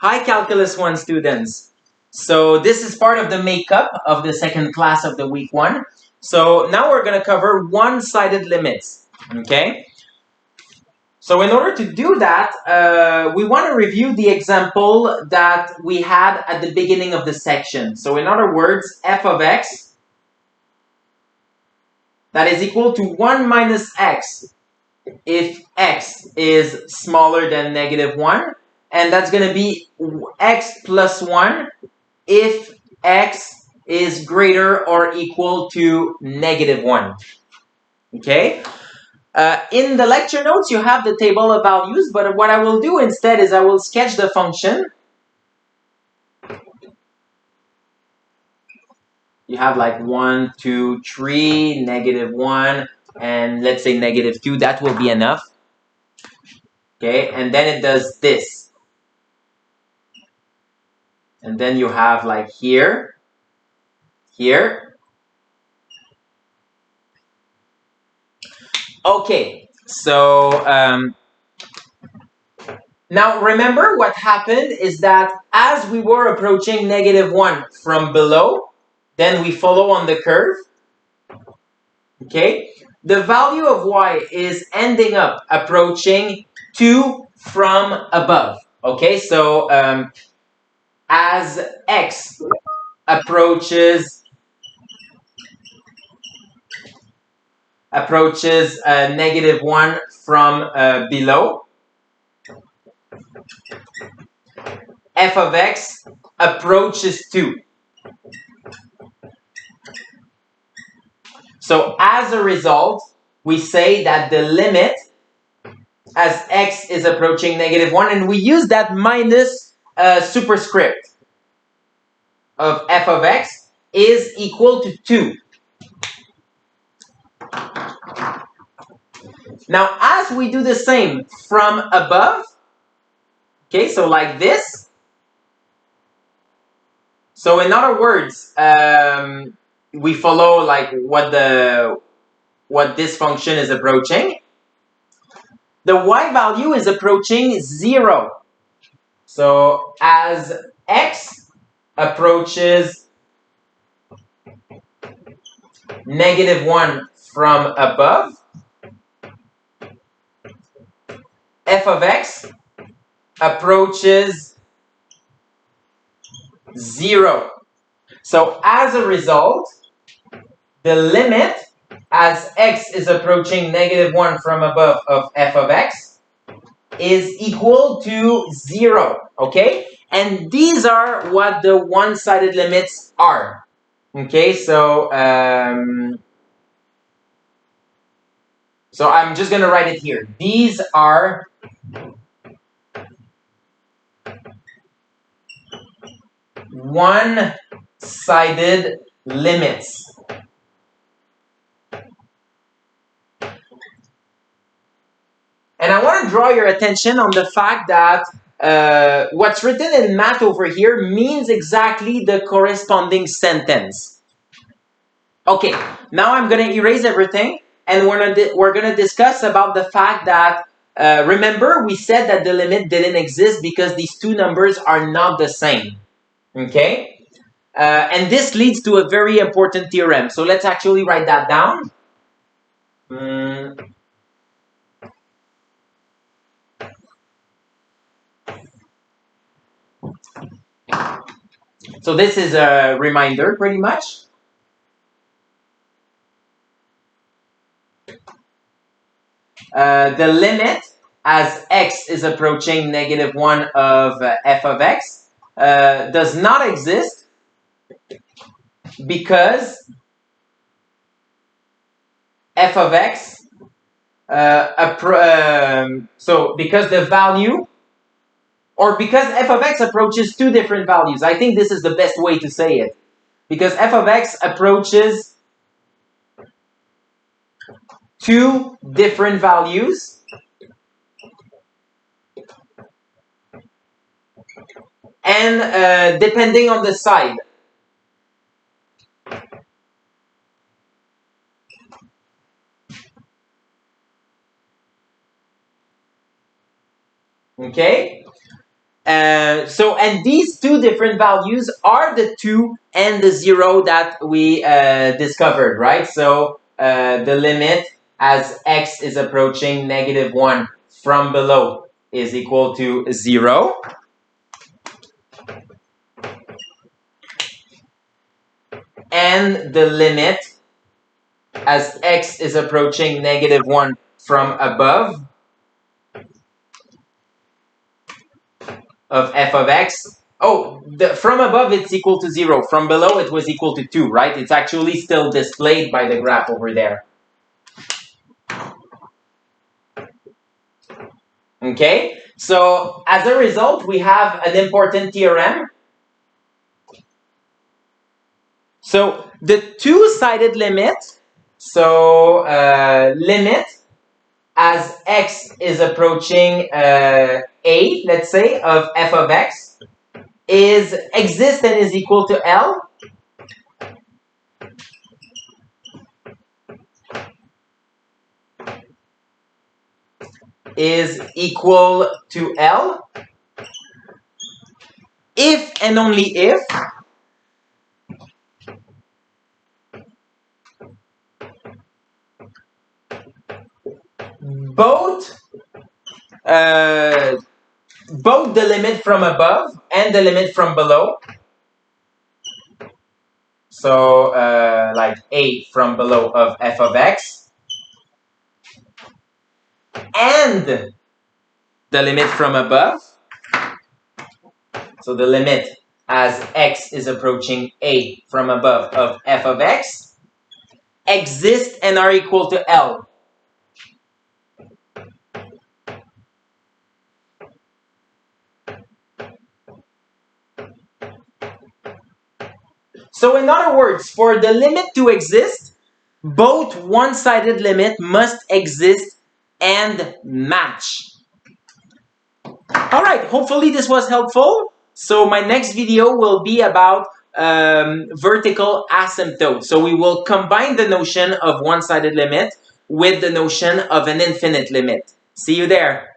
Hi, Calculus 1 students. So this is part of the makeup of the second class of the week 1. So now we're going to cover one-sided limits, okay? So in order to do that, we want to review the example that we had at the beginning of the section. So in other words, f of x that is equal to 1 minus x if x is smaller than negative 1. And that's going to be x plus 1 if x is greater or equal to negative 1. Okay? In the lecture notes, you have the table of values, but what I will do instead is I will sketch the function. You have like 1, 2, 3, negative 1, and let's say negative 2. That will be enough. Okay? And then it does this. And then you have like here, here. Okay, so now remember what happened is that as we were approaching negative 1 from below, then we follow on the curve. Okay, the value of y is ending up approaching 2 from above. Okay, so as x approaches negative 1 from below, f of x approaches 2. So as a result, we say that the limit as x is approaching negative 1, and we use that minus superscript of f of x is equal to 2. Now, as we do the same from above, okay, so like this. So in other words, we follow like what this function is approaching. The y value is approaching 0. So as x approaches negative 1 from above, f of x approaches 0. So as a result, the limit as x is approaching negative 1 from above of f of x is equal to 0. Okay? And these are what the one-sided limits are. Okay, so I'm just going to write it here. These are one-sided limits. And I want to draw your attention on the fact that what's written in math over here means exactly the corresponding sentence. Okay, now I'm going to erase everything, and we're going to discuss about the fact that, remember, we said that the limit didn't exist because these two numbers are not the same. Okay? And this leads to a very important theorem. So let's actually write that down. So this is a reminder, pretty much. The limit as x is approaching negative 1 of f of x does not exist because f of x, so because the value, or because f of x approaches two different values. I think this is the best way to say it. Because f of x approaches two different values, and depending on the side. Okay? And these two different values are the 2 and the 0 that we discovered, right? So the limit as x is approaching -1 from below is equal to 0. And the limit as x is approaching -1 from above of f of x. Oh, from above it's equal to 0. From below it was equal to 2, right? It's actually still displayed by the graph over there. Okay, so as a result, we have an important theorem. So the two-sided limit, so limit as x is approaching a, let's say, of f of x, exists and is equal to L. Is equal to L if and only if both both the limit from above and the limit from below, so like a from below of f of x, and the limit from above, so the limit as x is approaching a from above of f of x, exist and are equal to L. So in other words, for the limit to exist, both one-sided limit must exist and match. All right, hopefully this was helpful. So my next video will be about vertical asymptote. So we will combine the notion of one-sided limit with the notion of an infinite limit. See you there.